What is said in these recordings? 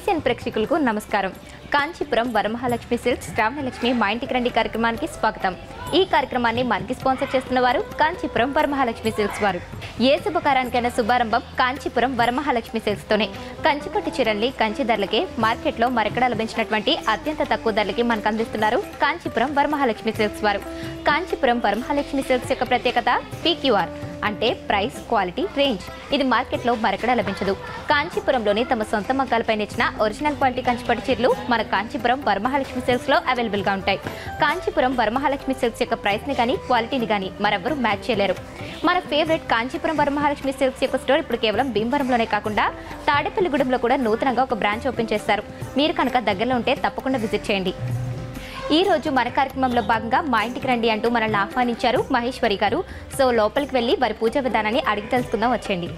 ECN ప్రేక్షకులకు నమస్కారం. Kanchipuram Varamahalakshmi silks Sravanalakshmi మా ఇంటికి రండి కార్యక్రమానికి స్వాగతం. ఈ కార్యక్రమాన్ని మనకి స్పాన్సర్ చేస్తున్న వారు కాంచీపురం వరమహాలక్ష్మి సిల్క్స్ వారు. ఏ శుభకారానికైనా శుభారంభం కాంచీపురం వరమహాలక్ష్మి సిల్క్స్ తోనే. కంచిపట్టు చీరల్ని కంచి ధరలకే మార్కెట్లో మరెక్కడా లభించినటువంటి అత్యంత తక్కువ ధరలకి మనకు అందిస్తున్నారు కాంచీపురం వరమహాలక్ష్మి సిల్క్స్ వారు. కాంచీపురం వరమహాలక్ష్మి సిల్క్స్ యొక్క ప్రత్యేకత PQR అంటే ప్రైస్, క్వాలిటీ, రేంజ్. ఇది మార్కెట్లో మరెక్కడా లభించదు. కాంచీపురంలోని తమ సొంత మగ్గాలపై ఇచ్చిన ఒరిజినల్ క్వాలిటీ కంచిపట్టు చీరలు మన కాంచీపురం వరమహాలక్ష్మి సిల్క్స్లో అవైలబుల్గా ఉంటాయి. కాంచీపురం వరమహాలక్ష్మి సిల్క్స్ యొక్క ప్రైస్ని కానీ క్వాలిటీని కానీ మరెవరూ మ్యాచ్ చేయలేరు. మన ఫేవరెట్ కాంచీపురం వరమహాలక్ష్మి సిల్క్స్ యొక్క స్టోర్ ఇప్పుడు కేవలం భీమవరంలోనే కాకుండా తాడేపల్లిగూడెంలో కూడా నూతనంగా ఒక బ్రాంచ్ ఓపెన్ చేస్తారు. మీరు కనుక దగ్గరలో ఉంటే తప్పకుండా విజిట్ చేయండి. ఈ రోజు మన కార్యక్రమంలో భాగంగా మా ఇంటికి రండి అంటూ మనల్ని ఆహ్వానించారు మహేశ్వరి గారు. సో లోపలికి వెళ్ళి వారి పూజా విధానాన్ని అడిగి తెలుసుకుందాం, వచ్చేయండి.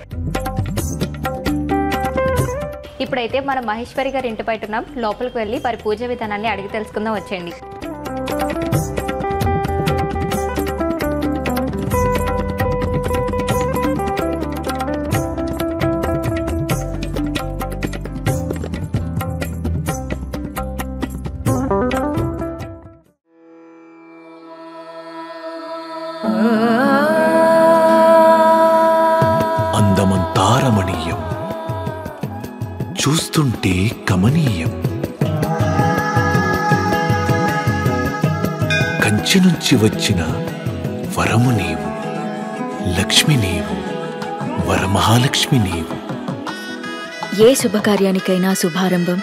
ఇప్పుడైతే మనం మహేశ్వరి గారి ఇంటి బయట ఉన్నాం. లోపలికి వెళ్ళి వారి పూజా విధానాన్ని అడిగి తెలుసుకుందాం, వచ్చేయండి. అందమంతారమణీయం, చూస్తుంటే కమనీయం. కంచి నుంచి వచ్చిన వరము నీవు, లక్ష్మి నీవు, వరమహాలక్ష్మి నీవు. ఏ శుభకార్యానికైనా శుభారంభం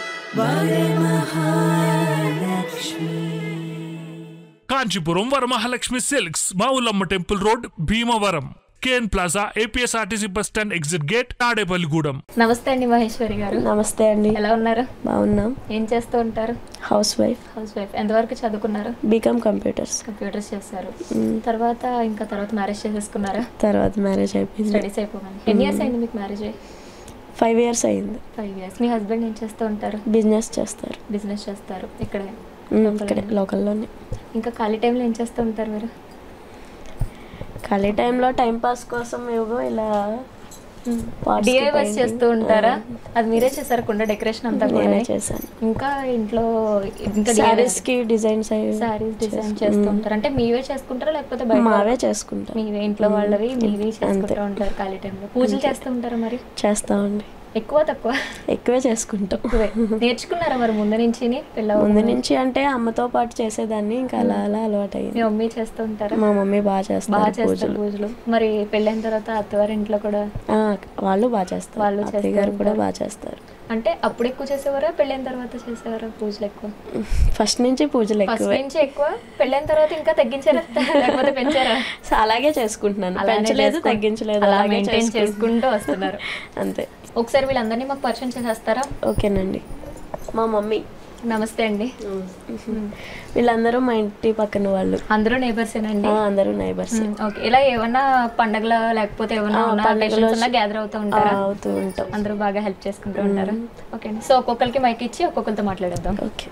Kanchipuram Varamahalakshmi silks, Mavullamma temple road, Bhimavaram, Ken plaza, APSRTC bus stand exit gate, Tadepalligudem. నమస్తే అండి మహేశ్వరి గారు. నమస్తే అండి. ఎలా ఉన్నారు? బాగున్నాం. ఏం చేస్తూ ఉంటారు? House wife. ఎంతవరకు చదువుకున్నారు? బీకామ్ కంప్యూటర్స్ చేశారు. తర్వాత మ్యారేజ్ చేసేసుకున్నారా? తర్వాత మ్యారేజ్ అయిపోయింది. స్టడీస్ అయిపోయింది. ఎన్ని ఇయర్స్ అయింది మీకు మ్యారేజ్ అయ్యి? 5 years అయింది. 5 years. మీ హస్బెండ్ ఏం చేస్తూ ఉంటారు? బిజినెస్ చేస్తారు. ఇక్కడే లోకల్లోనే. ఇంకా ఖాళీ టైంలో ఏం చేస్తూ ఉంటారు మీరు? ఖాళీ టైంలో టైం పాస్ కోసం ఏవో ఇలా DIYs చేస్తూ ఉంటారా? అది మీరే చేశారు? కుండ డెకరేషన్ అంతా కూడా చేశాను. ఇంకా ఇంట్లో సారీస్ కి డిజైన్స్ డిజైన్ చేస్తూ ఉంటారు. అంటే మీవే చేసుకుంటారా లేకపోతే మావే చేసుకుంటారు? మీవే ఇంట్లో వాళ్ళవి మీవే చేసుకుంటూ ఉంటారు. ఖాళీ టైంలో పూజలు చేస్తూ ఉంటారా? మరి చేస్తామండి. ఎక్కువే చేసుకుంటాం. నేర్చుకున్నారా మరి ముందు నుంచి అంటే అమ్మతో పాటు చేసేదాన్ని, ఇంకా అలా అలవాటు అయ్యింది. మీ మమ్మీ చేస్తూ ఉంటారా? మా మమ్మీ బాగా చేస్తారు పూజలు. మరి పెళ్ళైన తర్వాత అత్తవారి ఇంట్లో కూడా వాళ్ళు బాగా చేస్తారు. అత్తయ్య గారు కూడా బాగా చేస్తారు. అంటే అప్పుడు ఎక్కువ చేసేవారా, పెళ్ళైన తర్వాత చేసేవారా పూజలు ఎక్కువ? ఫస్ట్ నుంచి పూజలు ఎక్కువ. పెళ్ళైన తర్వాత ఇంకా తగ్గించారా లేకపోతే పెంచారా? అలాగే చేసుకుంటున్నాను, పెంచలేదు తగ్గించలేదు, అలాగే చేసుకుంటూ వస్తున్నారు. అంతే. ఒకసారి వీళ్ళందరినీ మాకు పరిచయం చేసేస్తారా? ఓకేనండి. మా మమ్మీ. నమస్తే అండి. వీళ్ళందరూ మా ఇంటి పక్కన వాళ్ళు. అందరూ నైబర్సేనండి? అందరూ నైబర్స్. ఓకే. ఇలా ఏమన్నా పండగలు లేకపోతే ఏమన్నా గ్యాదర్ అవుతూ ఉంటారా? అవుతూ ఉంటాం. అందరూ బాగా హెల్ప్ చేసుకుంటూ ఉంటారా? ఓకే. సో ఒక్కొక్కరికి మైక్ ఇచ్చి ఒక్కొక్కరితో మాట్లాడేద్దాం. ఓకే.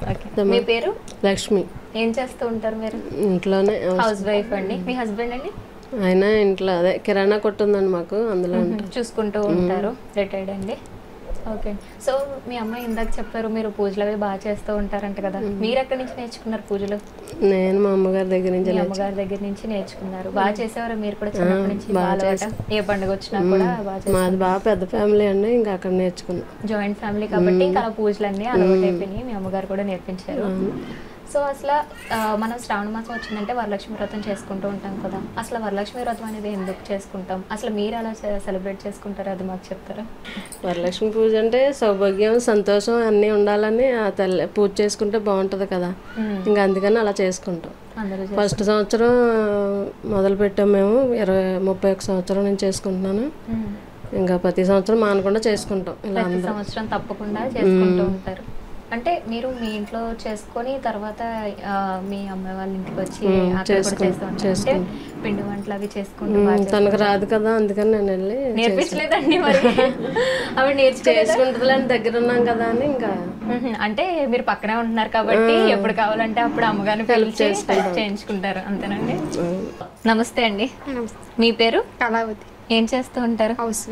మీ పేరు? లక్ష్మి. ఏం చేస్తూ ఉంటారు మీరు? ఇంట్లోనే హౌస్ వైఫ్ అండి. మీ హస్బెండ్ అండి? ఆయన ఇంట్లో అదే కిరాణా కొట్టుందండి మాకు, అందులో చూసుకుంటూ ఉంటారు. రిటైర్డ్ అండి. ఓకే. సో మీ అమ్మాయి ఇందాక చెప్పారు మీరు పూజలు అవి బాగా చేస్తూ ఉంటారంట కదా, మీరు ఎక్కడి నుంచి నేర్చుకున్నారు పూజలు? నేను మా అమ్మగారి దగ్గర నుంచి నేర్చుకున్నారు. బాగా చేసేవారు మీరు కూడా చిన్నప్పటి నుంచి? ఏ పండుగ వచ్చినా కూడా మాది బాగా పెద్ద ఫ్యామిలీ అండి, ఇంకా అక్కడ నేర్చుకున్నాం. జాయింట్ ఫ్యామిలీ కాబట్టి ఇంకా పూజలు అన్నీ అలవాటు అయిపోయినాయి. మీ అమ్మగారు కూడా నేర్పించారు. సో అసలు మనం శ్రావణ మాసం వచ్చిందంటే వరలక్ష్మి వ్రతం చేసుకుంటూ ఉంటాం కదా, అసలు వరలక్ష్మి వ్రతం అనేది ఎందుకు చేసుకుంటాం, అసలు మీరు అలా సెలబ్రేట్ చేసుకుంటారు, అది మాకు చెప్తారా? వరలక్ష్మి పూజ అంటే సౌభాగ్యం, సంతోషం అన్నీ ఉండాలని ఆ తల్లి పూజ చేసుకుంటే బాగుంటుంది కదా, ఇంకా అందుకని అలా చేసుకుంటాం. ఫస్ట్ సంవత్సరం మొదలు పెట్టాం మేము, 31 సంవత్సరం నేను చేసుకుంటున్నాను. ఇంకా ప్రతి సంవత్సరం మానకుండా చేసుకుంటాం. ఇలా సంవత్సరం తప్పకుండా చేసుకుంటూ ఉంటారు. అంటే మీరు మీ ఇంట్లో చేసుకొని తర్వాత మీ అమ్మాయి వాళ్ళ ఇంటికి వచ్చి పిండి వంటలు అవి చేసుకుంటూ? తనకు రాదు కదా, అందుకని నేను వెళ్ళి నేర్పించలేదండి. మరి అవి నేర్చుకుంటుందని దగ్గర ఉన్నాం కదా అని. ఇంకా అంటే మీరు పక్కనే ఉంటున్నారు కాబట్టి ఎప్పుడు కావాలంటే అప్పుడు అమ్మగారిని పిలిచి చేయించుకుంటారు, అంతేనండి? నమస్తే అండి. మీ పేరు? కళావతి. ఏం చేస్తూ ఉంటారు? House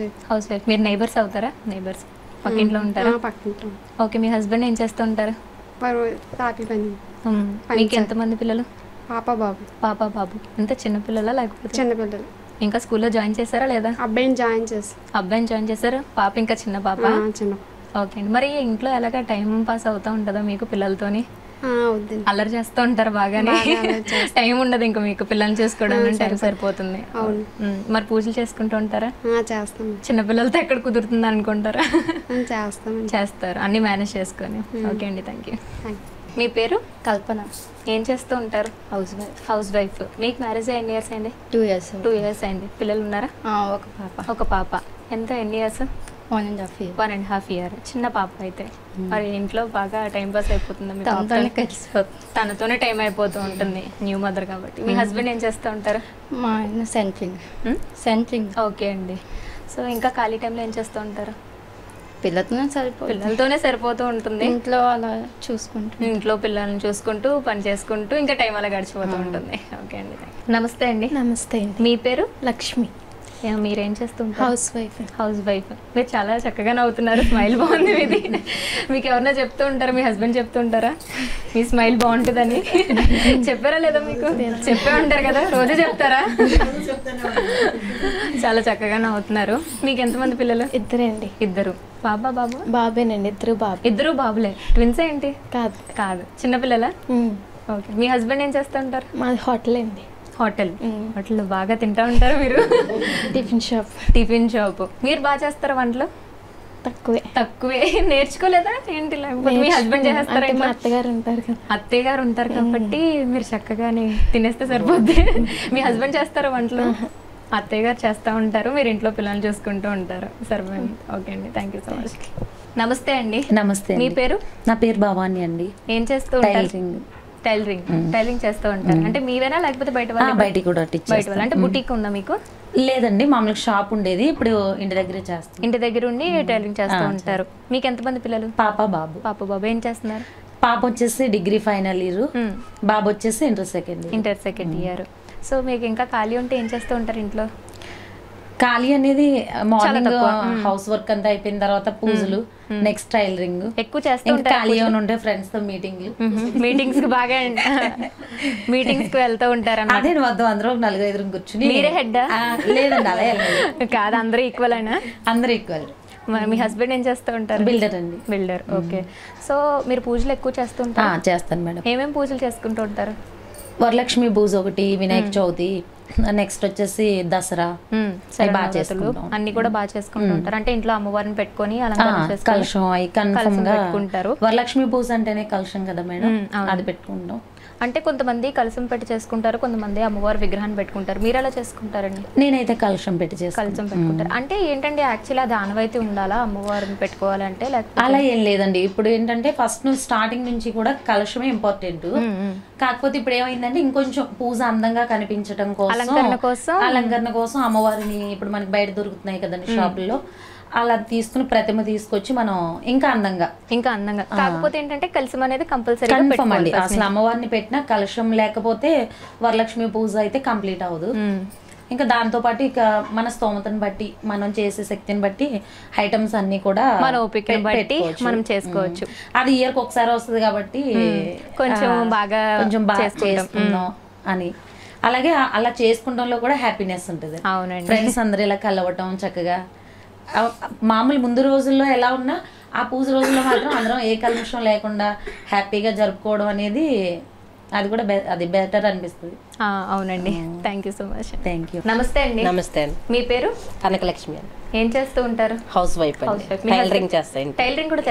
wife. మీరు నైబర్స్ అవుతారా? నైబర్స్. పక్కింట్లో ఉంటారా? పక్కింట్లో. ఓకే, మీ హస్బెండ్ ఏం చేస్తూ ఉంటారు? తాపి పని. మీకు ఎంతమంది పిల్లలు? పాప బాబు. పాప బాబు. ఎంత చిన్న పిల్లలా లేకపోతే? చిన్నపిల్లలు. ఇంకా స్కూల్లో జాయిన్ చేశారా లేదా? అబ్బాయిని జాయిన్ చేసి. అబ్బాయిని జాయిన్ చేశారా? పాప ఇంకా చిన్న పాప? చిన్న. ఓకే అండి. మరి ఇంట్లో ఎలాగా టైం పాస్ అవుతూ ఉంటుందా మీకు పిల్లలతోని? అవుతుంది. అల్లరి చేస్తూ ఉంటారు బాగానే? టైం ఉండదు ఇంకా మీకు పిల్లల్ని చూసుకోవడానికి, టైం సరిపోతుంది. అవును. మరి పూజలు చేసుకుంటూ ఉంటారా? చేస్తాం. చిన్నపిల్లలతో ఎక్కడ కుదురుతుంది అనుకుంటారా? చేస్తాం. చేస్తారు అన్ని మేనేజ్ చేసుకొని. ఓకే అండి, థ్యాంక్ యూ. మీ పేరు? కల్పన. ఏం చేస్తూ ఉంటారు? House wife. మీకు మ్యారేజ్ ఎన్ని ఇయర్స్ అయింది? 2 years. 2 years అయింది. పిల్లలు ఉన్నారా? ఒక పాప. ఒక పాప. ఎన్ని ఇయర్స్? 1.5 years. 1.5 years. చిన్న పాప అయితే. మరి ఇంట్లో బాగా టైం పాస్ అయిపోతుంది మీకు? తనతోనే టైం అయిపోతూ ఉంటుంది, న్యూ మదర్ కాబట్టి. మీ హస్బెండ్ ఏం చేస్తూ ఉంటారు? మా ఆయన సెంట్రింగ్. ఓకే అండి. సో ఇంకా ఖాళీ టైంలో ఏం చేస్తూ ఉంటారు? పిల్లలతోనే సరిపోతూ ఉంటుంది. ఇంట్లో అలా చూసుకుంటూ, ఇంట్లో పిల్లల్ని చూసుకుంటూ పని చేసుకుంటూ ఇంకా టైం అలా గడిచిపోతూ ఉంటుంది. ఓకే అండి. నమస్తే అండి. నమస్తే అండి. మీ పేరు? లక్ష్మి. మీరేం చేస్తుంటారు? House wife. మీరు చాలా చక్కగా నవ్వుతున్నారు, స్మైల్ బాగుంది మీది. మీకు ఎవరన్నా చెప్తూ ఉంటారా? మీ హస్బెండ్ చెప్తూ ఉంటారా మీ స్మైల్ బాగుంటుందని? చెప్పారా లేదా? మీకు చెప్పే ఉంటారు కదా, రోజు చెప్తారా? చాలా చక్కగా నవ్వుతున్నారు. మీకు ఎంతమంది పిల్లలు? 2 అండి. 2. బాబు? బాబేనండి. 2 బాబు. 2 బాబులే. ట్విన్స్ ఏంటి? కాదు. చిన్నపిల్లలా? ఓకే. మీ హస్బెండ్ ఏం చేస్తూ ఉంటారు? మాది హోటల్ అండి. హోటల్లో బాగా తింటా ఉంటారు మీరు? Tiffin shop. మీరు బాగా చేస్తారా వంటలు? తక్కువే. నేర్చుకోలేదా ఏంటి? లేకపోతే మీ హస్బెండ్ చేస్తారా? అత్తయ్య గారు ఉంటారు కాబట్టి మీరు చక్కగానే తినేస్తే సరిపోద్ది. మీ హస్బెండ్ చేస్తారా వంటలు? అత్తయ్య గారు చేస్తూ ఉంటారు, మీరు ఇంట్లో పిల్లల్ని చూసుకుంటూ ఉంటారు. సరిపోయింది. ఓకే అండి, థ్యాంక్ యూ సో మచ్. నమస్తే అండి. నమస్తే. మీ పేరు? నా పేరు భవాని అండి. ఏం చేస్తూ ఉంటారు? టైలరింగ్ చేస్తూ ఉంటారు. అంటే మీవేనా లేకపోతే బయట వాళ్ళు? బయట కూడా. బయట వాళ్ళు అంటే బుటీక్ ఉందా మీకు? లేదండి, మామూలుగా షాప్ ఉండేది, ఇప్పుడు ఇంటి దగ్గరే చేస్తాం. ఇంటి దగ్గర ఉండి టైలరింగ్ చేస్తూ ఉంటారు. మీకు ఎంతమంది పిల్లలు? పాప బాబు. ఏం చేస్తున్నారు? పాప వచ్చేసి డిగ్రీ ఫైనల్ ఇయర్, బాబు వచ్చేసి ఇంటర్ సెకండ్ ఇయర్. సో మీకు ఇంకా ఖాళీ ఉంటే ఏం చేస్తూ ఉంటారు ఇంట్లో? ఖాళీ అనేది మార్నింగ్ హౌస్ వర్క్ అంతా అయిపోయిన తర్వాత పూజలు, నెక్స్ట్ టైలరింగ్ ఎక్కువ చేస్తూ ఉంటారు. ఖాళీ ఏమైనా ఉంటే ఫ్రెండ్స్ తో మీటింగ్స్ కి బాగా మీటింగ్స్ కి వెళ్తూ ఉంటారు. అదే వద్దు, అందరూ 4-5 కూర్చుని. మీరే హెడ్? లేదండి, అలా కాదు, అందరూ ఈక్వల్ అయినా? అందరూ ఈక్వల్. మీ హస్బెండ్ ఏం చేస్తూ ఉంటారు? బిల్డర్ అండి. బిల్డర్. ఓకే. సో మీరు పూజలు ఎక్కువ చేస్తూ ఉంటారు? చేస్తాను మేడం. ఏమేమి పూజలు చేసుకుంటూ ఉంటారు? వరలక్ష్మి పూజ ఒకటి, వినాయక చవితి, నెక్స్ట్ వచ్చేసి దసరా, బాగా చేసుకుంటాం. అన్ని కూడా బాగా చేసుకుంటూ ఉంటారు. అంటే ఇంట్లో అమ్మవారిని పెట్టుకొని కలశం అవి కన్ఫర్మ్ గా పెట్టుకుంటారు. వరలక్ష్మి పూజ అంటేనే కలశం కదా మేడం, అది పెట్టుకుంటాం. అంటే కొంతమంది కలశం పెట్టి చేసుకుంటారు, కొంతమంది అమ్మవారి విగ్రహాన్ని పెట్టుకుంటారు. మీరు ఎలా చేసుకుంటారండి? నేనైతే కలశం పెట్టి కలశం పెట్టుకుంటారు. అంటే ఏంటంటే యాక్చువల్లీ అది ఆనవాయితీ ఉండాలా అమ్మవారిని పెట్టుకోవాలంటే? అలా ఏం లేదండి. ఇప్పుడు ఏంటంటే ఫస్ట్ స్టార్టింగ్ నుంచి కూడా కలశమే ఇంపార్టెంట్. కాకపోతే ఇప్పుడు ఏమైందంటే ఇంకొంచెం పూజ అందంగా కనిపించడం కోసం, అలంకరణ కోసం అమ్మవారిని ఇప్పుడు మనకి బయట దొరుకుతున్నాయి కదండి షాపుల్లో, అలా తీసుకుని ప్రతిమ తీసుకొచ్చి మనం ఇంకా అందంగా. కాకపోతే ఏంటంటే కలశం అనేది కంపల్సరీ కన్ఫర్మ్ అండి. అసలు అమ్మవారిని పెట్టినా కలశం లేకపోతే వరలక్ష్మి పూజ అయితే కంప్లీట్ అవ్వదు. ఇంకా దాంతో పాటు ఇక మన స్తోమతను బట్టి, మనం చేసే శక్తిని బట్టి ఐటమ్స్ అన్ని కూడా మన ఓపికని బట్టి మనం చేసుకోవచ్చు. అది ఇయర్కి ఒకసారి వస్తుంది కాబట్టి కొంచెం బాగా చేసుకుందాం అని. అలాగే అలా చేసుకుంటంలో కూడా హ్యాపీనెస్ ఉంటుంది. ఫ్రెండ్స్ అందరూ ఇలా కలవటం చక్కగా. మామూలు ముందు రోజుల్లో ఎలా ఉన్నా ఆ పూజ రోజుల్లో మాత్రం అందరం ఏ కల్మషం లేకుండా హ్యాపీగా జరుపుకోవడం అనేది అది కూడా అది బెటర్ అనిపిస్తుంది. అవునండి, thank you so much. Thank you. నమస్తే అండి. నమస్తే అండి. మీ పేరు? కనకలక్ష్మి అండి. ఏం చేస్తూ ఉంటారు? House wife. టైలరింగ్ చేస్తాను. టైలరింగ్ కూడా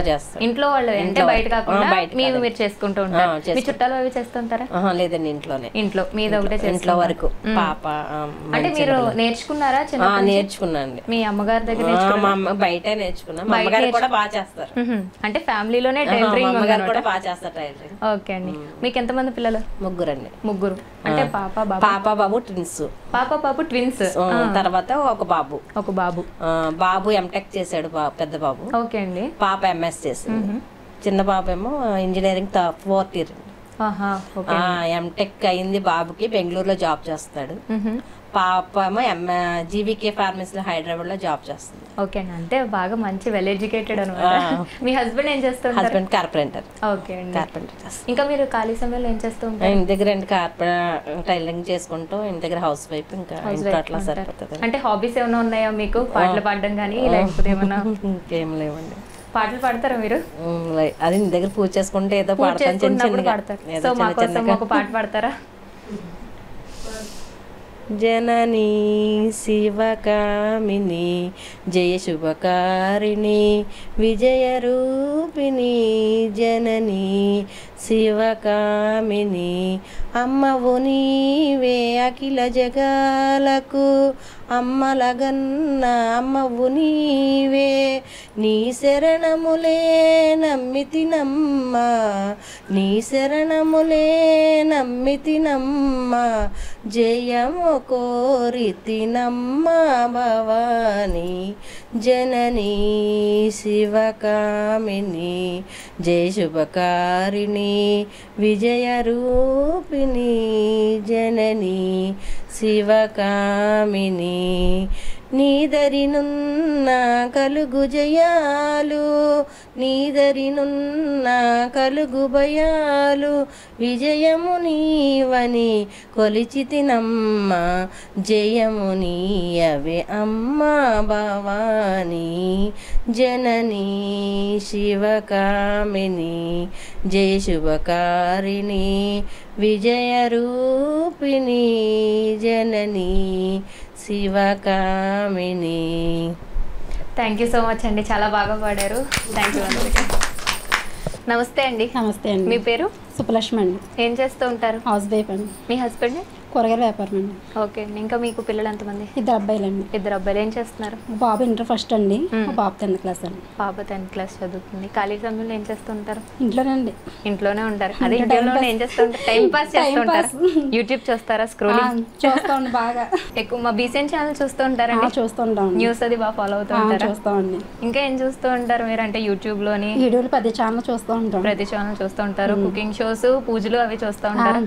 చేస్తాను. ఇంట్లో వాళ్ళు అంటే బయట కాకుండా మీరు చేసుకుంటూ ఉంటారు. మీ చుట్టాలు అవి చేస్తుంటారా? లేదండి, ఇంట్లోనే. ఇంట్లో మీద ఒకటే ఇంట్లో వరకు. పాప అంటే మీరు నేర్చుకున్నారా? నేర్చుకున్నాను. మీ అమ్మగారి దగ్గర? మా అమ్మ బయట నేర్చుకున్నా. మా అమ్మగారు కూడా బాగా చేస్తారు. అంటే ఫ్యామిలీలోనే టైలరింగ్ అమ్మగారు కూడా బాగా చేస్తారు టైలరింగ్. ఓకే అండి. మీకు ఎంతమంది పిల్లలు? ముగ్గురు. అంటే పాప బాబు ట్విన్స్. ట్విన్స్. తర్వాత ఒక బాబు బాబు ఎంటెక్ చేశాడు, పెద్ద బాబు. ఓకే అండి. పాప ఎంఎస్ చేసింది. చిన్న బాబు ఏమో ఇంజనీరింగ్ 4th year. ఎంటెక్ అయింది బాబుకి, బెంగళూరులో జాబ్ చేస్తాడు. పాప ఏమో జీవీకే ఫార్మసీలో హైదరాబాద్లో జాబ్ చేస్తుంది. ఓకే అండి, అంటే బాగా మంచి వెల్ ఎడ్యుకేటెడ్ అనమాట. మీ హస్బెండ్ ఏం చేస్తారు? Husband carpenter. ఓకే అండి, కార్పెంటర్. ఇంకా మీరు ఖాళీ సమయంలో ఏం చేస్తూ ఉంటారు? ఇంటి దగ్గర టైలరింగ్ చేసుకుంటూ ఇంటి దగ్గర హౌస్ వైఫ్. ఇంకా అట్లా సరిపోతుంది. అంటే హాబీస్ ఏమైనా ఉన్నాయా మీకు? పాటలు పాడడం కానీ లేకపోతే ఏమన్నా? ఇంకేం లేవండి. పాటలు పాడతారా మీరు? అది ఇంటి దగ్గర పూజ చేసుకుంటే ఏదో పాడతాను, చిన్న చిన్న. సో మా కోసం ఒక పాట పాడతారా? జననీ శివకామిని జయ శుభకారిణి విజయ రూపిణి జననీ శివకామిని అమ్మవు నీవే అఖిల జగాలకు అమ్మలగన్న అమ్మవు నీవే నీ శరణములే నమ్మితినమ్మ నీ శరణములే నమ్మితినమ్మ జయము కోరితినమ్మ భవాని జననీ శివకామిని జయ శుభకారిణి విజయ రూపిణి జననీ శివకామిని నీదరినున్న కలుగు జయాలు నీదరినున్న కలుగు భయాలు విజయము నీవని కొలిచితినమ్మ జయము నీయవే అమ్మ భవాని జననీ శివకామిని జయ శుభకారిణి విజయ రూపిణి జననీ Sivakamini. Thank you so much అండి, చాలా బాగా పాడారు. థ్యాంక్ యూ అందరికీ. నమస్తే అండి. నమస్తే అండి. మీ పేరు? సుబ్బలక్ష్మి అండి. ఏం చేస్తూ ఉంటారు? హౌస్ వైఫ్ అండి. మీ హస్బెండ్? కూరగాయల వ్యాపారం అండి. ఓకే అండి. ఇంకా మీకు పిల్లలు ఎంతమంది? 2 అబ్బాయిలండి. 2 అబ్బాయిలు. ఏం చేస్తున్నారు? బాబు ఇంటర్ ఫస్ట్ అండి, బాబు 10th క్లాస్ అండి. పాప 10th క్లాస్ చదువుతుంది. ఖాళీ సమయంలో ఏం చేస్తుంటారు? ఇంట్లోనండి. ఇంట్లోనే ఉంటారు. అదే ఇంట్లోనే ఏం చేస్తుంటారు? టైం పాస్ చేస్తుంటారు. యూట్యూబ్ చూస్తారా? స్క్రోలింగ్ చూస్తామండి బాగా. ఎక్కువ మా బీసీఎన్ ఛానల్ చూస్తూ ఉంటారండి? చూస్తుంటాం. న్యూస్ అది బాగా ఫాలో అవుతూ ఉంటారా? చూస్తామండి. ఇంకా ఏం చూస్తూ ఉంటారు మీరు? అంటే యూట్యూబ్ లోని వీడియోలు ప్రతి ఛానల్ చూస్తూ ఉంటాం. ప్రతి ఛానల్ చూస్తూ ఉంటారు. కుకింగ్ షోస్, పూజలు అవి చూస్తూ ఉంటారు.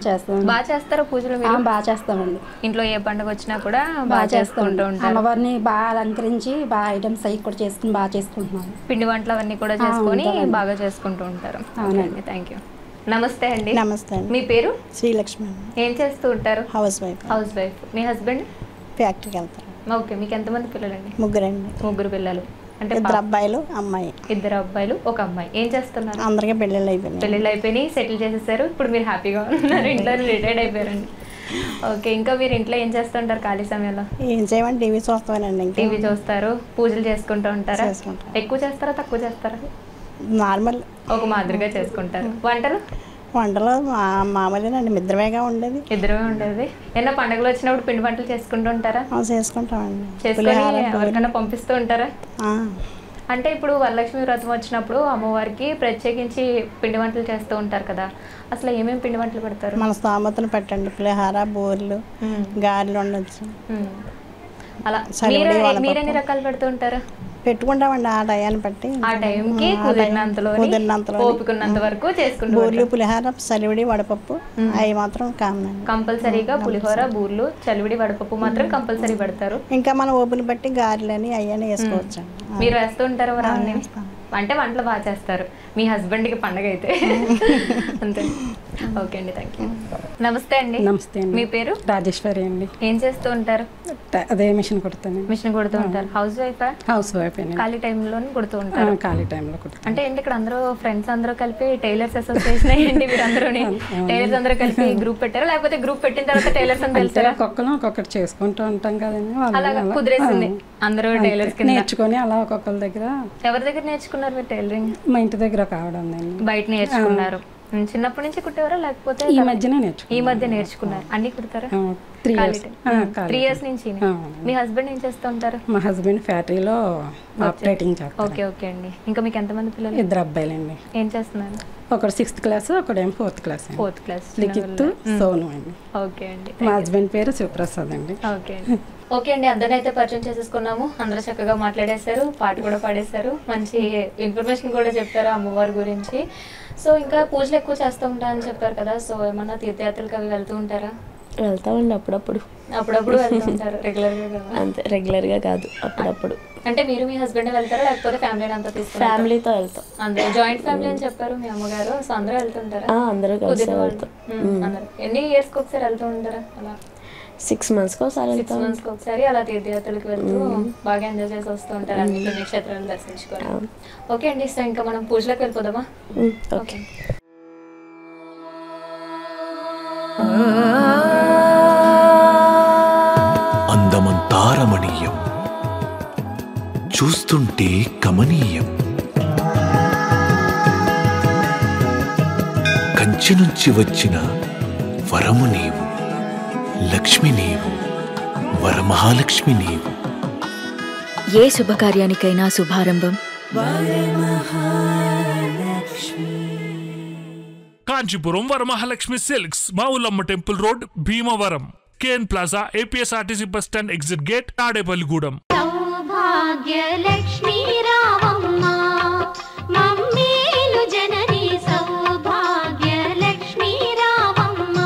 బాగా చేస్తారా పూజలు మీరు? బాగా చేస్తామండి. ఇంట్లో ఏ పండుగ వచ్చినా కూడా బాగా చేసుకుంటూ ఉంటారు. అమ్మవారిని బాగా అలంకరించి బాగా ఐటమ్స్ అవి కూడా చేసుకుని బాగా చేసుకుంటున్నాం. పిండి వంటలు అవన్నీ కూడా చేసుకొని బాగా చేసుకుంటూ ఉంటారు. అవునండి, థ్యాంక్ యూ. నమస్తే అండి. నమస్తే అండి. మీ పేరు? శ్రీలక్ష్మి. ఏం చేస్తూ ఉంటారు? Housewife. Housewife. మీ హస్బెండ్? ఫ్యాక్టరీకి వెళ్తారు. ఓకే. మీకు ఎంతమంది పిల్లలండి? 3 అండి. 3 పిల్లలు. అంటే 2 అబ్బాయిలు అమ్మాయి. 2 అబ్బాయిలు 1 అమ్మాయి. ఏం చేస్తున్నారు? అందరికీ పెళ్ళిళ్ళు అయిపోయినాయి. పెళ్ళిళ్ళు అయిపోయినాయి, సెటిల్ చేసేసారు. ఇప్పుడు మీరు హ్యాపీగా ఉన్నారు, ఇంట్లో రిటైర్డ్ అయిపోయారండి. ఓకే. ఇంకా మీరు ఇంట్లో ఏం చేస్తుంటారు ఖాళీ సమయంలో? ఏం చేయమండి, టీవీ చూస్తామండి. టీవీ చూస్తారు, పూజలు చేసుకుంటూ ఉంటారా? ఎక్కువ చేస్తారా తక్కువ చేస్తారా? నార్మల్, ఒక మాదిరిగా చేసుకుంటారు. వంటలు? వంటలు మామూలేనండి, ఇద్దరమేగా ఉండేది. ఇద్దరమే ఉండేది. ఏమన్నా పండుగలు వచ్చినప్పుడు పిండి వంటలు చేసుకుంటూ ఉంటారా? చేసుకుంటామండి. చేసుకొని ఎవరికైనా పంపిస్తూ ఉంటారా? అంటే ఇప్పుడు వరలక్ష్మి వ్రతం వచ్చినప్పుడు అమ్మవారికి ప్రత్యేకించి పిండి వంటలు చేస్తూ ఉంటారు కదా, అసలు ఏమేమి పిండి వంటలు పెడతారు? మన స్తోమతను పెట్టండి. పులిహార, బూరెలు, గారెలు ఉండొచ్చు. అలా మీరెన్ని రకాలు పెడుతూ ఉంటారు? పెట్టుకుంటామండి ఆ టయాన్ని బట్టి. ఆ టైంకి కుదిరినంతలో ఓపికన్నంత వరకు చేసుకుంటాం. బూరెలు, పులిహార, చలివిడి, వడపప్పు అవి మాత్రం కామన్. కంపల్సరీగా పులిహోర, బూరెలు, చలివిడి, వడపప్పు మాత్రం కంపల్సరీ పెడతారు. ఇంకా మన ఓపిని బట్టి గారెలని అవన్నీ వేసుకోవచ్చు. మీరు వేస్తూ ఉంటారు అంటే వంటలు బాగా చేస్తారు. మీ హస్బెండ్కి పండగ అయితే అంతే. ఓకే అండి, థ్యాంక్ యూ. నమస్తే అండి. నమస్తే అండి. మీ పేరు? రాజేశ్వరి అండి. ఏం చేస్తూ ఉంటారు? అదే మిషన్ కుడతాను. మిషన్ కుడుతూ ఉంటారు. హౌస్ వైఫా? Housewife. ఖాళీ టైంలోనే కుడుతూ ఉంటారు? ఖాళీ టైంలో కుడతాను. అంటే ఏంటి ఇక్కడ అందరూ ఫ్రెండ్స్ అందరూ కలిపి టైలర్స్ అసోసియేషన్ అయ్యండి మీరు అందరూ? టైలర్స్ అందరూ కలిపి గ్రూప్ పెట్టారా, లేకపోతే గ్రూప్ పెట్టిన తర్వాత టైలర్స్ అని తెలుసారా? ఒక్కొక్కటి చేసుకుంటూ ఉంటాం కదండి. అలాగా కుదిరేసింది అందరూ టైలర్స్ కింద నేర్చుకొని అలా ఒక్కొక్కరి దగ్గర. ఎవరి దగ్గర నేర్చుకున్నారు మీరు టైలరింగ్? మా ఇంటి దగ్గర కావడండి. బయట నేర్చుకున్నారు? చిన్నప్పటి నుంచి కుట్టేవారా లేకపోతే ఈ మధ్యనే నేర్చుకున్నారు? ఈ మధ్య నేర్చుకున్నారు. అన్ని కుడతారా? 3 years నుంచి. మీ హస్బెండ్ ఏం చేస్తూ ఉంటారు? మా హస్బెండ్ ఫ్యాక్టరీలో ఆపరేటింగ్ చేస్తారు. ఓకే ఓకే అండి. ఇంకా మీకు ఎంతమంది పిల్లలు? 2 అబ్బాయిలండి. ఏం చేస్తున్నారు? ఒకడు 6th క్లాస్, ఒకడేమో 4th class. 4th class. Likhith, Sonu అండి. ఓకే అండి. మా హస్బెండ్ పేరు శివప్రసాద్ అండి. ఓకే ఓకే అండి, అందరినైతే పరిచయం చేసేసుకున్నాము. అందరూ చక్కగా మాట్లాడేశారు, పాట కూడా పాడేశారు, మంచి ఇన్ఫర్మేషన్ కూడా చెప్పారు అమ్మవారి గురించి. సో ఇంకా పూజలు ఎక్కువ చేస్తూ ఉంటారని చెప్పారు కదా, సో ఏమన్నా తీర్థయాత్రలకు అవి వెళ్తూ ఉంటారా? వెళ్తామండి అప్పుడప్పుడు. అప్పుడప్పుడు వెళ్తూ ఉంటారు, రెగ్యులర్గా కదా? అంతే, రెగ్యులర్గా కాదు, అప్పుడప్పుడు. అంటే మీరు మీ హస్బెండ్ వెళ్తారా లేకపోతే ఫ్యామిలీ అంతా తీసుకుంటారా? ఫ్యామిలీతో వెళ్తాం. అందరూ జాయింట్ ఫ్యామిలీ అని చెప్పారు మీ అమ్మగారు, సో అందరూ వెళ్తుంటారా? అందరూ కలిసి వెళ్తాం. ఎన్ని ఇయర్స్కి ఒకసారి వెళ్తూ ఉంటారా అలా? 6 monthsకి ఒకసారి వెళ్తాం. 6 monthsకి ఒకసారి అలా తీర్థయాత్రలకు వెళ్తూ బాగా ఎంజాయ్ చేసి వస్తూ ఉంటారు, అన్ని పుణ్యక్షేత్రాలు దర్శించుకోవాలి. ఓకే అండి, సో ఇంకా మనం పూజలోకి వెళ్ళిపోదామా? ఓకే. అందమంతా రమణీయం, చూస్తుంటే కమనీయం. కంచి నుంచి వచ్చిన వరము నీవు, లక్ష్మి నీవు, వరమహాలక్ష్మి నీవు. ఏ శుభకార్యానికైనా శుభారంభం Kanchipuram Varamahalakshmi silks, Mavullamma temple road, Bhimavaram. Ken plaza, APSRTC bus stand exit gate, Tadepalligudem. Saubhagyalakshmi రావమ్మ మమ్మేలు జనని, సౌభాగ్యలక్ష్మీ రావమ్మ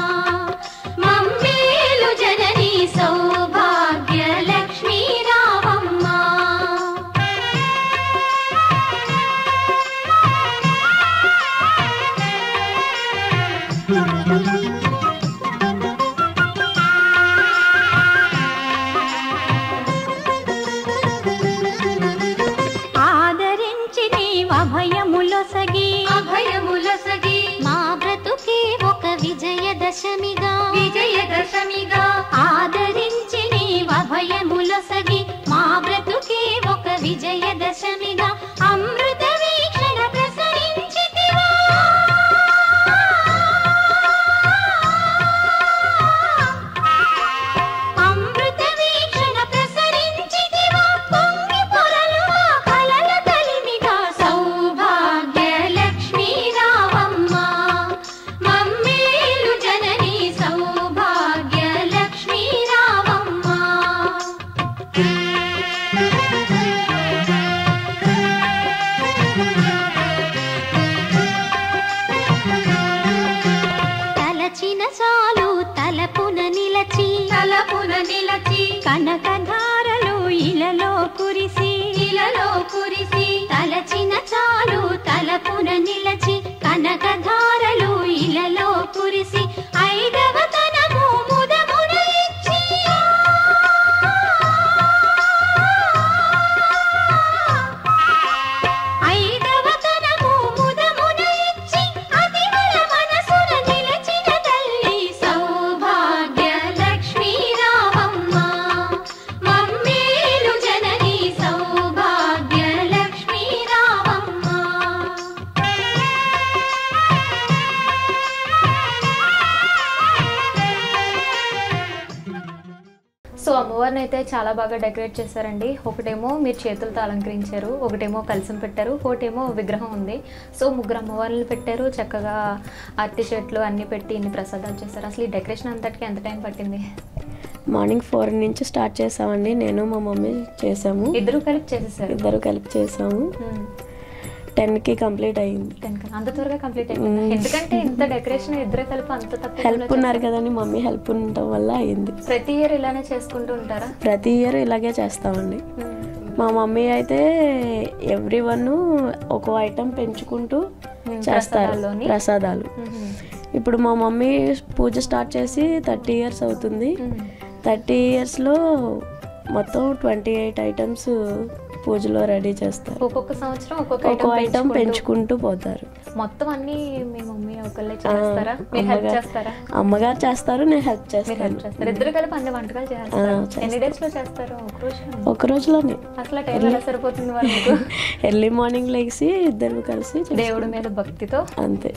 మమ్మేలు జనని, సౌభాగ్యలక్ష్మీ రావమ్మ. అభయములొసగి మా బ్రతుకే ఒక విజయదశమిగా, విజయదశమిగా ఆదరించి నీవు అభయములొసగి మా బ్రతుకే ఒక విజయదశమిగా, అమృత వీక్షణ ప్రసరించితివా, అమృత వీక్షణ ప్రసరించితివా, పొంగి పొరలు కలల కలిమిగా, సౌభాగ్యలక్ష్మీ రావమ్మ మమ్మేలు జనని, సౌభాగ్యలక్ష్మీ రావమ్మ. తలచిన చాలు తలపున నిలచి, తలపున నిలచి కనకధారలు ఇలలో కురిసి, ఇలలో కురిసి తలచిన చాలు తలపున నిలచి కనకధారలు ఇలలో కురిసి, ఐదవ తనము ముదమున ఇచ్చి, ఐదవ తనము ముదమున ఇచ్చి అతివల మనసున నిలచిన తల్లి, సౌభాగ్యలక్ష్మీ రావమ్మ మమ్మేలు జనని, సౌభాగ్యలక్ష్మీ రావమ్మ. సో అమ్మవారిని అయితే చాలా బాగా డెకరేట్ చేశారండి. ఒకటేమో మీరు చేతులతో అలంకరించారు, ఒకటేమో కలసం పెట్టారు, ఒకటేమో విగ్రహం ఉంది. సో ముగ్గురు అమ్మవారిని పెట్టారు, చక్కగా అరటి చెట్లు అన్నీ పెట్టి ఇన్ని ప్రసాదాలు చేశారు. అసలు ఈ డెకరేషన్ అంతటికి ఎంత టైం పట్టింది? మార్నింగ్ 4 నుంచి స్టార్ట్ చేసామండి, నేను మా మమ్మీ చేసాము. ఇద్దరు కలిపి చేసేసారు? ఇద్దరు కలిపి చేసాము. 10కి కంప్లీట్ అయింది. అంత త్వరగా కంప్లీట్ అయింది ఎందుకంటే ఇంత డెకరేషన్ ఇద్దరు కలిపి అంత తక్కువ హెల్ప్ ఉన్నారు కదండి, మమ్మీ హెల్ప్ ఉండటం వల్ల అయింది. ప్రతి ఇయర్ ఇలానే చేసుకుంటూ ఉంటారా? ప్రతి ఇయర్ ఇలాగే చేస్తామండి. మా మమ్మీ అయితే ఎవ్రీవన్ ఒక ఐటెం పెంచుకుంటూ చేస్తారు ప్రసాదాలు. ఇప్పుడు మా మమ్మీ పూజ స్టార్ట్ చేసి 30 years అవుతుంది. 30 yearsలో మొత్తం 28 items పూజలో రెడీ చేస్తారు. ఒక్కొక్క సంవత్సరం ఒక్కొక్క ఐటమ్ పెంచుకుంటూ పోతారు. మొత్తం అన్ని మీ మమ్మీ ఒకళ్ళే చేస్తారా? మీరు హెల్ప్ చేస్తారా? అమ్మగారు చేస్తారు, నేను హెల్ప్ చేస్తాను. ఇద్దరు కలిపి అన్ని వంటకాలు చేస్తారు. ఎన్ని డేస్ లో చేస్తారు? ఒక రోజులోనే. అసలు టైం ఎలా సరిపోతుంది వాళ్ళకు? ఎర్లీ మార్నింగ్ లేచి ఇద్దరు కలిసి దేవుడి మీద భక్తితో అంతే.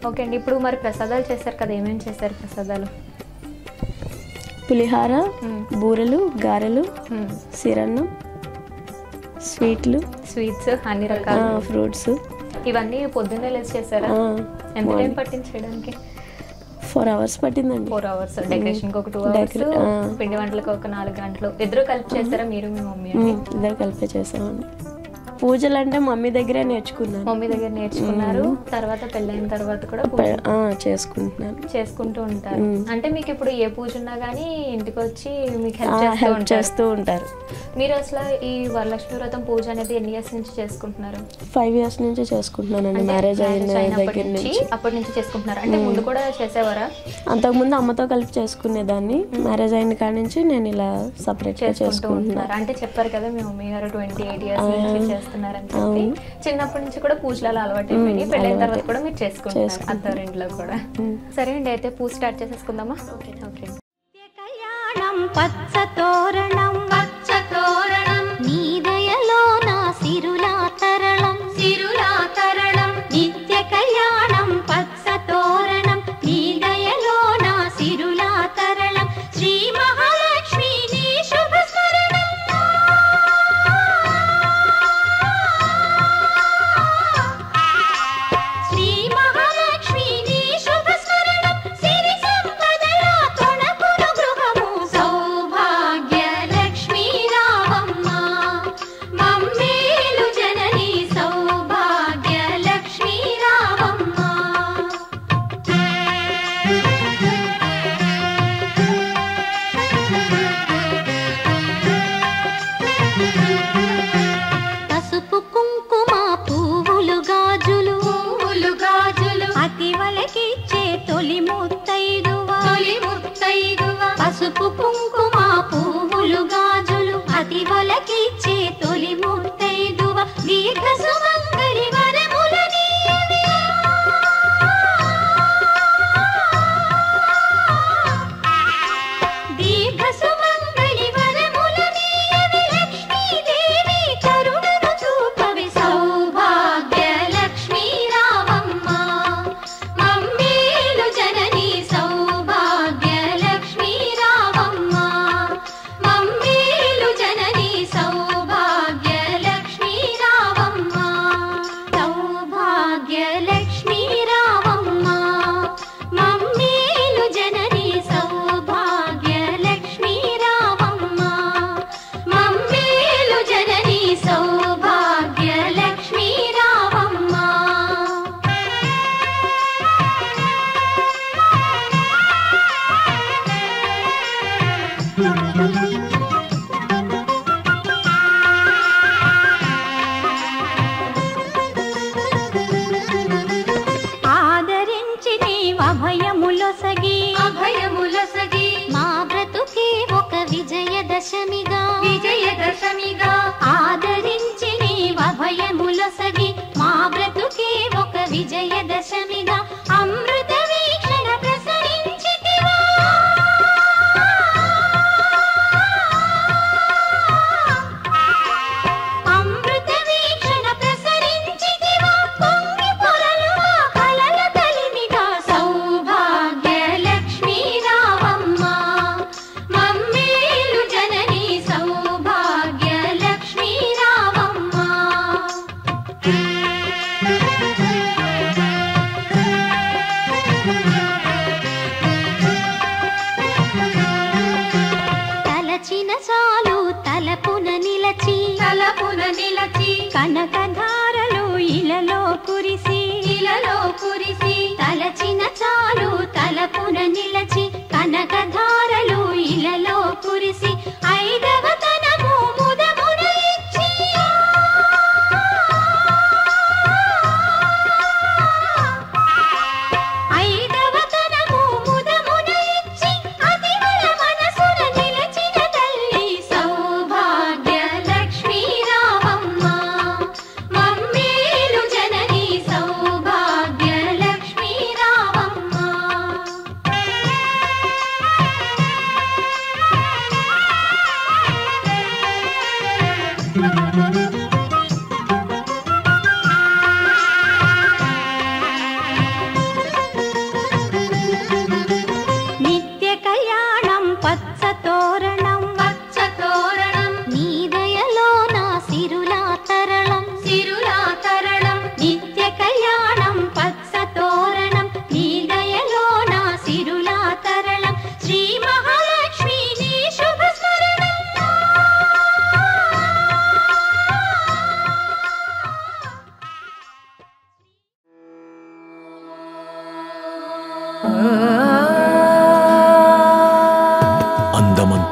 ఓకే అండి, ఇప్పుడు మరి ప్రసాదాలు చేశారు కదా, ఏమేమి చేశారు ప్రసాదాలు? పులిహార, బూరెలు, గారెలు, సిరన్నం, స్వీట్స్, అన్ని రకాల ఫ్రూట్స్, ఇవన్నీ పొద్దున్నే లేచి చేశారా? ఎంత టైం పట్టింది చేయడానికి? 4 hours పట్టిందండి. 4 hours. డెకరేషన్కి ఒక 2 hours, పిండి వంటలకు ఒక 4 గంటలు. ఇద్దరు కలిపి చేస్తారా మీరు మీ మమ్మీ? ఇద్దరు కలిపే చేసామండి. పూజలు అంటే మమ్మీ దగ్గరే నేర్చుకున్నాను. మమ్మీ దగ్గర నేర్చుకున్నారు. తర్వాత పెళ్ళైన తర్వాత కూడా చేసుకుంటూ ఉంటారు. అంటే మీకు ఇప్పుడు ఏ పూజ ఉన్నా కానీ ఇంటికి వచ్చి మీకు హెల్ప్ చేస్తూ ఉంటారు. మీరు అసలు ఈ వరలక్ష్మి వ్రతం పూజ అనేది ఎన్ని ఇయర్స్ నుంచి చేసుకుంటున్నారు? 5 years నుంచి చేసుకుంటున్నానండి. మ్యారేజ్ అయిన దగ్గర నుంచి. అప్పటి నుంచి చేసుకుంటున్నారు. అంటే ముందు కూడా చేసేవారా? అంతకుముందు అమ్మతో కలిపి చేసుకునేదాన్ని. మ్యారేజ్ అయిన కాడ నుంచి నేను ఇలా సపరేట్ గా చేసుకుంటున్నాను. అంటే చెప్పారు కదా మీ మమ్మీ గారు 28 years నుంచి చేస్తున్నారని చెప్పి. చిన్నప్పటి నుంచి కూడా పూజలు అలవాటు అయిపోయి పెళ్ళైన తర్వాత కూడా మీరు చేసుకుంటారు అత్తారింట్లో కూడా. సరే అండి, అయితే పూజ స్టార్ట్ చేసేసుకుందామా? ఓకే. కళ్యాణం పచ్చ తోరణం పచ్చ తోరణం నీ దయలో నా సిరులా తరళం సిరులా తరళం నిత్య కళ్యాణం పచ్చ తోరణం నీ దయలో నా సిరులా తరళం శ్రీ మహాలక్ష్మి నీ శుభ స్మరణం శ్రీ మహాలక్ష్మి నీ శుభ స్మరణం సిరి సంపదల తొణకును గృహము సౌభాగ్య లక్ష్మీ రావమ్మ మమ్మేలు జనని సౌభాగ్య లక్ష్మీ రావమ్మ. పసుపు కుంకుమ పువ్వులు గాజులు పువ్వులు గాజులు అతివలకిచ్చే తొలి ముత్తైదువ తొలి ముత్తైదువ పసుపు కుంకుమ పువ్వులు గాజులు అతివలకిచ్చే తొలి ముత్తైదువ దీర్ఘ సుమంగళి వరములని దీర్ఘ సుమంగళి వరములని లక్ష్మీదేవి కరుణను చూపవి సౌభాగ్య లక్ష్మీ రావమ్మ మమ్మేలు జనని సౌభాగ్య లక్ష్మీ రావమ్మ మమ్మేలు జనని సౌభాగ్య లక్ష్మీ రావమ్మ సౌభాగ్య లక్ష్మీ రావమ్మ మమ్మేలు జనని సౌభాగ్య లక్ష్మీ రావమ్మ మమ్మేలు జనని సౌభాగ్య లక్ష్మీ రావమ్మ. ఆదరించి నీవభయములొసగి అభయములొసగి మా బ్రతుకే ఒక విజయదశమిగా విజయదశమిగా ఆదరించి నీవభయములొసగి మా బ్రతుకే ఒక విజయదశమిగా అమృత వీక్షణ ప్రసరించితివా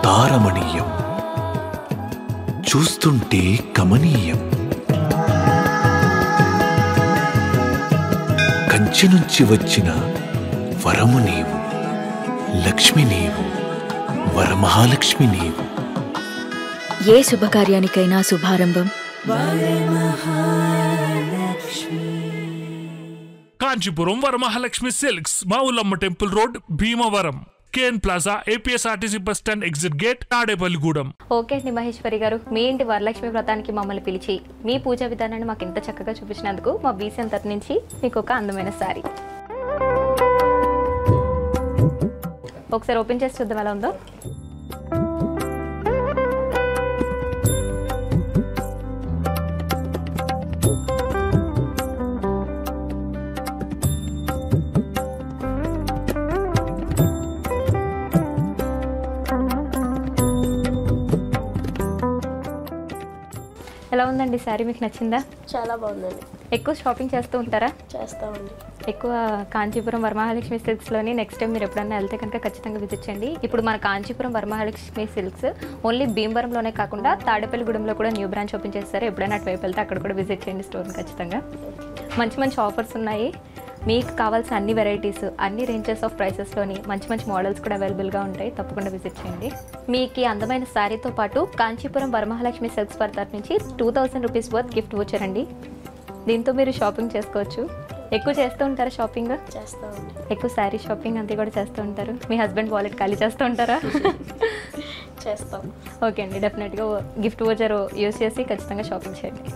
అందమంతారమణీయం, చూస్తుంటే కమనీయం. కంచి నుంచి వచ్చిన వరము నీవు, లక్ష్మి నీవు, వరమహాలక్ష్మి నీవు. ఏ శుభకార్యానికైనా శుభారంభం Kanchipuram Varamahalakshmi silks, Mavullamma temple road, Bhimavaram, KN plaza, APSRTC bus stand exit gate, Tadepalligudem. Okay అండి మహేశ్వరి గారు, మీ ఇంటి వరలక్ష్మి వ్రతానికి మమ్మల్ని పిలిచి మీ పూజా విధానాన్ని మాకు ఇంత చక్కగా చూపించినందుకు మా బీసీఎన్ తరఫు నుంచి మీకు ఒక అందమైన సారీ. ఒకసారి ఓపెన్ చేసి చూద్దాం ఎలా ఉందో. ఎలా ఉందండి సారీ, మీకు నచ్చిందా? చాలా బాగుందండి. ఎక్కువ షాపింగ్ చేస్తూ ఉంటారా? చేస్తామండి. ఎక్కువ కాంచీపురం వరమహాలక్ష్మి సిల్క్స్లోని నెక్స్ట్ టైం మీరు ఎప్పుడన్నా వెళ్తే కనుక ఖచ్చితంగా విజిట్ చేయండి. ఇప్పుడు మన కాంచీపురం వరమహాలక్ష్మి సిల్క్స్ ఓన్లీ భీమవరంలోనే కాకుండా తాడేపల్లిగూడెంలో కూడా న్యూ బ్రాంచ్ ఓపెన్ చేస్తారు. ఎప్పుడైనా అటువైపు వెళ్తే అక్కడ కూడా విజిట్ చేయండి స్టోర్ని ఖచ్చితంగా. మంచి మంచి ఆఫర్స్ ఉన్నాయి. మీకు కావాల్సిన అన్ని వెరైటీస్, అన్ని రేంజెస్ ఆఫ్ ప్రైసెస్లోని మంచి మంచి మోడల్స్ కూడా అవైలబుల్గా ఉంటాయి. తప్పకుండా విజిట్ చేయండి. మీకు అందమైన శారీతో పాటు కాంచీపురం వరమహాలక్ష్మి సిల్క్స్ వారి తరఫు నుంచి 2000 రూపీస్ వర్త్ గిఫ్ట్ వోచర్ అండి. దీంతో మీరు షాపింగ్ చేసుకోవచ్చు. ఎక్కువ చేస్తూ ఉంటారా షాపింగ్? చేస్తామండి. ఎక్కువ శారీ షాపింగ్ అంతా కూడా చేస్తూ ఉంటారు. మీ హస్బెండ్ వాలెట్ ఖాళీ చేస్తూ ఉంటారా? చేస్తాం. ఓకే అండి, డెఫినెట్గా గిఫ్ట్ వోచర్ యూస్ చేసి ఖచ్చితంగా షాపింగ్ చేయండి.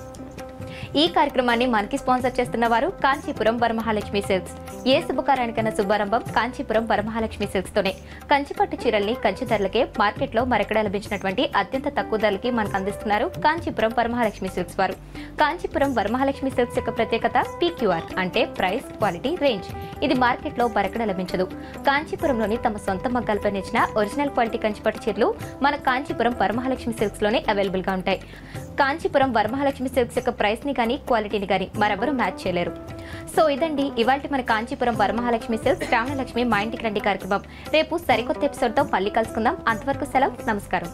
ఈ కార్యక్రమాన్ని మనకి స్పాన్సర్ చేస్తున్న వారు కాంచీపురం వరమహాలక్ష్మి సిల్క్స్. ఏ శుభకార్యానికైనా శుభారంభం కాంచీపురం వరమహాలక్ష్మి సిల్క్స్ తోనే. కంచిపట్టు చీరల్ని కంచి ధరలకే మార్కెట్లో మరెక్కడ లభించినటువంటి అత్యంత తక్కువ ధరలకి మనకు అందిస్తున్నారు కాంచీపురం వరమహాలక్ష్మి సిల్క్స్ వారు. కాంచీపురం వరమహాలక్ష్మి సిల్క్స్ యొక్క ప్రత్యేకత PQR అంటే ప్రైస్, క్వాలిటీ, రేంజ్. ఇది మార్కెట్లో మరెక్కడ లభించదు. కాంచీపురంలోని తమ సొంత మగ్గాలపై నిచ్చిన ఒరిజినల్ క్వాలిటీ కంచిపట్టు చీరలు మన కాంచీపురం వరమహాలక్ష్మి సిల్క్స్ లోనే అవైలబుల్ గా ఉంటాయి. కాంచీపురం వరమహాలక్ష్మి సిల్క్స్ యొక్క ప్రైస్ ని కానీ క్వాలిటీని కానీ మరెవరూ మ్యాచ్ చేయలేరు. సో ఇదండి ఇవాల్టి మన కాంచీపురం వరమహాలక్ష్మి సిల్క్స్ శ్రావణ లక్ష్మి మా ఇంటికి రండి కార్యక్రమం. రేపు సరికొత్త ఎపిసోడ్తో మళ్ళీ కలుసుకుందాం. అంతవరకు సెలవు, నమస్కారం.